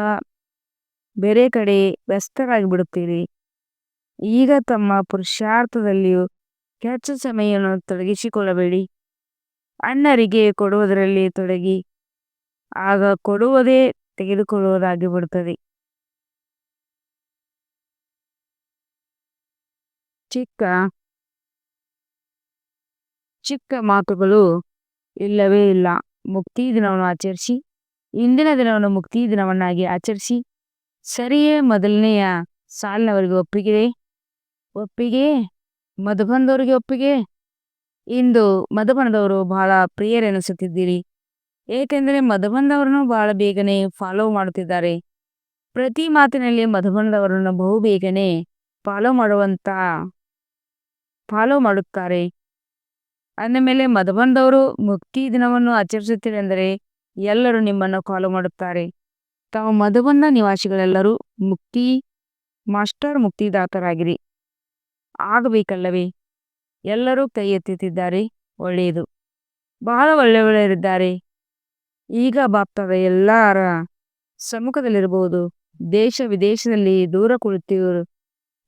ಬೇರೆ ಕಡೆ ವ್ಯಸ್ತರಾಗಿ ಬಿಡುತ್ತೀರಿ. ಈಗ ತಮ್ಮ ಪುರುಷಾರ್ಥದಲ್ಲಿಯೂ ಹೆಚ್ಚು ಸಮಯವನ್ನು ತೊಡಗಿಸಿಕೊಳ್ಳಬೇಡಿ. ಅಣ್ಣರಿಗೆ ಕೊಡುವುದರಲ್ಲಿ ತೊಡಗಿ, ಆಗ ಕೊಡುವುದೇ ತೆಗೆದುಕೊಳ್ಳುವುದಾಗಿ ಬಿಡುತ್ತದೆ. ಚಿಕ್ಕ ಮಾತುಗಳು ಇಲ್ಲವೇ ಇಲ್ಲ. ಮುಕ್ತಿ ದಿನವನ್ನು ಆಚರಿಸಿ, ಇಂದಿನ ದಿನವನ್ನು ಮುಕ್ತಿ ದಿನವನ್ನಾಗಿ ಆಚರಿಸಿ. ಸರಿಯೇ? ಮೊದಲನೆಯ ಸಾಲಿನವರಿಗೆ ಒಪ್ಪಿಗೆ, ಮಧುಬನದವರಿಗೆ ಒಪ್ಪಿಗೆ. ಇಂದು ಮಧುಬನದವರು ಬಹಳ ಪ್ರಿಯರೆನಿಸುತ್ತಿದ್ದೀರಿ, ಏಕೆಂದರೆ ಮಧುಬನದವರನ್ನು ಬಹಳ ಬೇಗನೆ ಫಾಲೋ ಮಾಡುತ್ತಿದ್ದಾರೆ. ಪ್ರತಿ ಮಾತಿನಲ್ಲಿ ಮಧುಬನದವರನ್ನು ಬಹು ಬೇಗನೆ ಫಾಲೋ ಮಾಡುತ್ತಾರೆ. ಅಂದ ಮೇಲೆ ಮಧುಬನದವರು ಮುಕ್ತಿ ದಿನವನ್ನು ಆಚರಿಸುತ್ತೀರೆಂದರೆ ಎಲ್ಲರೂ ನಿಮ್ಮನ್ನು ಫಾಲೋ ಮಾಡುತ್ತಾರೆ. ತಾವು ಮಧುಬನ ನಿವಾಸಿಗಳೆಲ್ಲರೂ ಮುಕ್ತಿ ಮಾಸ್ಟರ್ ಮುಕ್ತಿದಾತರಾಗಿರಿ ಆಗಬೇಕಲ್ಲವೇ? ಎಲ್ಲರೂ ಕೈ ಎತ್ತುತ್ತಿದ್ದಾರೆ. ಒಳ್ಳೆಯದು, ಬಹಳ ಒಳ್ಳೆಯವರಿದ್ದಾರೆ. ಈಗ ಬಾಪ್ತಾದ ಎಲ್ಲರ ಸಮ್ಮುಖದಲ್ಲಿರಬಹುದು. ದೇಶ ವಿದೇಶದಲ್ಲಿ ದೂರ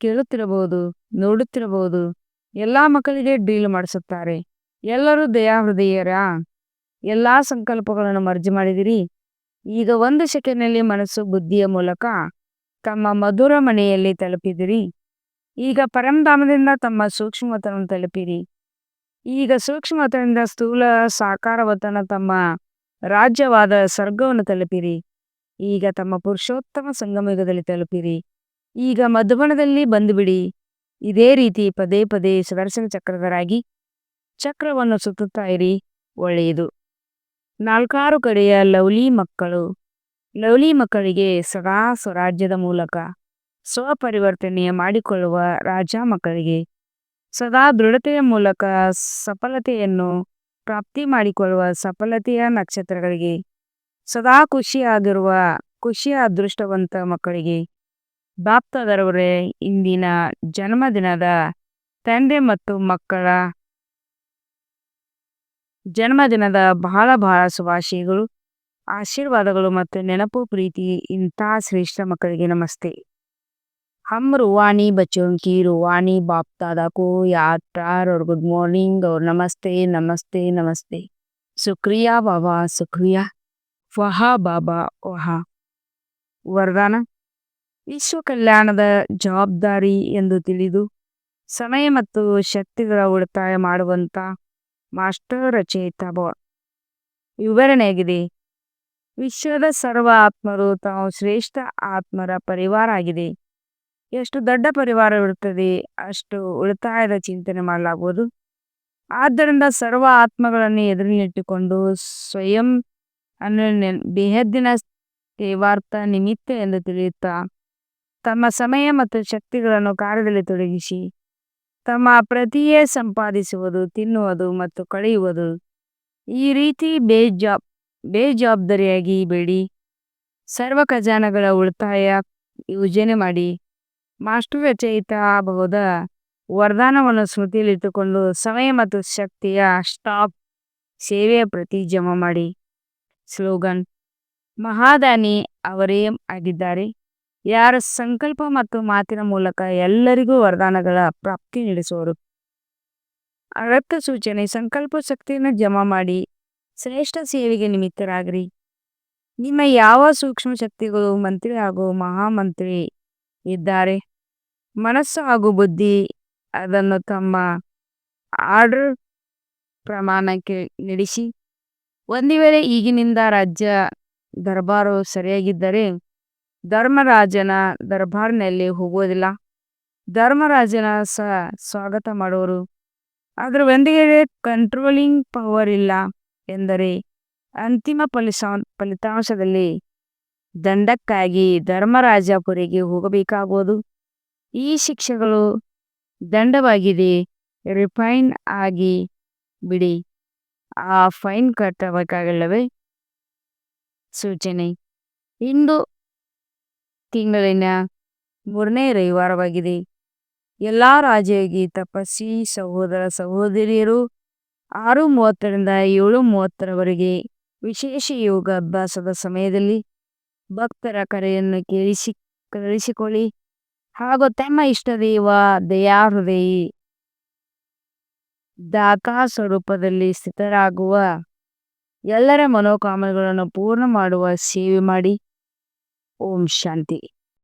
ಕೇಳುತ್ತಿರಬಹುದು, ನೋಡುತ್ತಿರಬಹುದು. ಎಲ್ಲಾ ಮಕ್ಕಳಿಗೆ ಡೀಲ್ ಮಾಡಿಸುತ್ತಾರೆ. ಎಲ್ಲರೂ ದಯಾಹೃದಯರ ಎಲ್ಲಾ ಸಂಕಲ್ಪಗಳನ್ನು ಮರ್ಜಿ ಮಾಡಿದಿರಿ. ಈಗ 1 ಸೆಕೆಂಡ್ನಲ್ಲಿ ಮನಸ್ಸು ಬುದ್ಧಿಯ ಮೂಲಕ ತಮ್ಮ ಮಧುರ ಮನೆಯಲ್ಲಿ ತಲುಪಿದಿರಿ. ಈಗ ಪರಂಧಾಮದಿಂದ ತಮ್ಮ ಸೂಕ್ಷ್ಮವತನವನ್ನು ತಲುಪಿರಿ. ಈಗ ಸೂಕ್ಷ್ಮವತನದಿಂದ ಸ್ಥೂಲ ಸಾಕಾರವತನ ತಮ್ಮ ರಾಜ್ಯವಾದ ಸ್ವರ್ಗವನ್ನು ತಲುಪಿರಿ. ಈಗ ತಮ್ಮ ಪುರುಷೋತ್ತಮ ಸಂಗಮಯುಗದಲ್ಲಿ ತಲುಪಿರಿ. ಈಗ ಮಧುಬನದಲ್ಲಿ ಬಂದುಬಿಡಿ. ಇದೇ ರೀತಿ ಪದೇ ಪದೇ ಸುದರ್ಶನ ಚಕ್ರಧರಾಗಿ ಚಕ್ರವನ್ನು ಸುತ್ತುತ್ತಾ ಇರಿ. ಒಳ್ಳೆಯದು. 4 ಕಡೆಯ ಲವ್ಲಿ ಮಕ್ಕಳಿಗೆ ಸದಾ ಸ್ವರಾಜ್ಯದ ಮೂಲಕ ಸ್ವಪರಿವರ್ತನೆಯ ಮಾಡಿಕೊಳ್ಳುವ ರಾಜ ಮಕ್ಕಳಿಗೆ ಸದಾ ದೃಢತೆಯ ಮೂಲಕ ಸಫಲತೆಯನ್ನು ಪ್ರಾಪ್ತಿ ಮಾಡಿಕೊಳ್ಳುವ ಸಫಲತೆಯ ನಕ್ಷತ್ರಗಳಿಗೆ ಸದಾ ಖುಷಿಯ ಅದೃಷ್ಟವಂತ ಮಕ್ಕಳಿಗೆ ಬಾಪ್ತಾದರವರೇ ಇಂದಿನ ಜನ್ಮದಿನದ ತಂದೆ ಮತ್ತು ಮಕ್ಕಳ ಜನ್ಮದಿನದ ಬಹಳ ಬಹಳ ಶುಭಾಶಯಗಳು, ಆಶೀರ್ವಾದಗಳು ಮತ್ತು ನೆನಪು ಪ್ರೀತಿ. ಇಂಥ ಶ್ರೇಷ್ಠ ಮಕ್ಕಳಿಗೆ ನಮಸ್ತೆ. हम रूहानी बच्चों की रूहानी बाप दादा को याद प्यार और गुड मॉर्निंग और नमस्ते नमस्ते नमस्ते. शुक्रिया बाबा, शुक्रिया. ವಹಾ ಬಾಬಾ ವಹಾ. ವರದಾನ: ವಿಶ್ವ ಕಲ್ಯಾಣದ ಜವಾಬ್ದಾರಿ ಎಂದು ತಿಳಿದು ಸಮಯ ಮತ್ತು ಶಕ್ತಿಗಳ ಉಳಿತಾಯ ಮಾಡುವಂತ ಮಾಸ್ಟರ್ ರಚಯಿತ ಭವ. ವಿವರಣೆಯಾಗಿದೆ: ವಿಶ್ವದ ಸರ್ವ ಆತ್ಮರು ತಾವು ಶ್ರೇಷ್ಠ ಆತ್ಮರ ಪರಿವಾರ ಆಗಿದೆ. ಎಷ್ಟು ದೊಡ್ಡ ಪರಿವಾರವಿರುತ್ತದೆ ಅಷ್ಟು ಉಳಿತಾಯದ ಚಿಂತನೆ ಮಾಡಲಾಗುವುದು. ಆದ್ದರಿಂದ ಸರ್ವ ಆತ್ಮಗಳನ್ನು ಎದುರಿನಿಟ್ಟುಕೊಂಡು ಸ್ವಯಂ ಅನ್ನು ಬೇಹದ್ದಿನ ಸೇವಾರ್ಥ ನಿಮಿತ್ತ ಎಂದು ತಿಳಿಯುತ್ತಾ ತಮ್ಮ ಸಮಯ ಮತ್ತು ಶಕ್ತಿಗಳನ್ನು ಕಾರ್ಯದಲ್ಲಿ ತೊಡಗಿಸಿ ತಮ್ಮ ಪ್ರತಿಯೇ ಸಂಪಾದಿಸುವುದು, ತಿನ್ನುವುದು ಮತ್ತು ಕಳೆಯುವುದು. ಈ ರೀತಿ ಬೇಜವಾಬ್ದಾರಿಯಾಗಿ ಬೇಡಿ ಸರ್ವ ಖಜಾನಗಳ ಉಳಿತಾಯ ಯೋಜನೆ ಮಾಡಿ ಮಾಸ್ಟರ್ ರಚಯಿತ ಭವದ ವರದಾನವನ್ನು ಸ್ಮೃತಿಯಲ್ಲಿಟ್ಟುಕೊಂಡು ಸಮಯ ಮತ್ತು ಶಕ್ತಿಯ ಸ್ಟಾಕ್ ಸೇವೆಯ ಪ್ರತಿ ಜಮಾ ಮಾಡಿ. ಸ್ಲೋಗನ್: ಮಹಾದಾನಿ ಅವರೇ ಆಗಿದ್ದಾರೆ, ಯಾರ ಸಂಕಲ್ಪ ಮತ್ತು ಮಾತಿನ ಮೂಲಕ ಎಲ್ಲರಿಗೂ ವರದಾನಗಳ ಪ್ರಾಪ್ತಿ ನಡೆಸುವರು. ಅಗತ್ಯ ಸೂಚನೆ: ಸಂಕಲ್ಪ ಶಕ್ತಿಯನ್ನು ಜಮಾ ಮಾಡಿ ಶ್ರೇಷ್ಠ ಸೇವೆಗೆ ನಿಮಿತ್ತರಾಗಿರಿ. ನಿಮ್ಮ ಯಾವ ಸೂಕ್ಷ್ಮ ಶಕ್ತಿಗಳು ಮಂತ್ರಿ ಹಾಗೂ ಮಹಾಮಂತ್ರಿ ಇದ್ದಾರೆ, ಮನಸ್ಸು ಹಾಗೂ ಬುದ್ಧಿ ಅದನ್ನು ತಮ್ಮ ಆರ್ಡರ್ ಪ್ರಮಾಣಕ್ಕೆ ನಡೆಸಿ. ಒಂದು ವೇಳೆ ಈಗಿನಿಂದ ರಾಜ್ಯ ದರ್ಬಾರು ಸರಿಯಾಗಿದ್ದರೆ ಧರ್ಮರಾಜನ ದರ್ಬಾರಿನಲ್ಲಿ ಹೋಗುವುದಿಲ್ಲ, ಧರ್ಮರಾಜನ ಸ್ವಾಗತ ಮಾಡುವರು. ಅದರ ಒಂದಿಗೆ ಕಂಟ್ರೋಲಿಂಗ್ ಪವರ್ ಇಲ್ಲ ಎಂದರೆ ಅಂತಿಮ ಫಲಿತಾಂಶದಲ್ಲಿ ದಂಡಕ್ಕಾಗಿ ಧರ್ಮರಾಜಪುರಿಗೆ ಹೋಗಬೇಕಾಗುವುದು. ಈ ಶಿಕ್ಷೆಗಳು ದಂಡವಾಗಿದೆ, ರಿಫೈನ್ ಆಗಿ ಬಿಡಿ, ಆ ಫೈನ್ ಕಟ್ಟಬೇಕಾಗಿಲ್ಲವೇ? ಸೂಚನೆ: ಇಂದು ತಿಂಗಳಿನ 3ನೇ ರವಿವಾರವಾಗಿದೆ. ಎಲ್ಲ ರಾಜಯೋಗಿ ತಪಸ್ವಿ ಸಹೋದರ ಸಹೋದರಿಯರು 6:30ರಿಂದ 7:30ರವರೆಗೆ ವಿಶೇಷ ಯೋಗ ಅಭ್ಯಾಸದ ಸಮಯದಲ್ಲಿ ಭಕ್ತರ ಕರೆಯನ್ನು ಕೇಳಿಸಿಕೊಳ್ಳಿ ಹಾಗೂ ತಮ್ಮ ಇಷ್ಟದೇವ ದಯಾಹೃದಯಿ ದಾತಾ ಸ್ವರೂಪದಲ್ಲಿ ಸ್ಥಿತರಾಗುವ ಎಲ್ಲರ ಮನೋಕಾಮನೆಗಳನ್ನು ಪೂರ್ಣ ಮಾಡುವ ಸೇವೆ ಮಾಡಿ. ಓಂ ಶಾಂತಿ.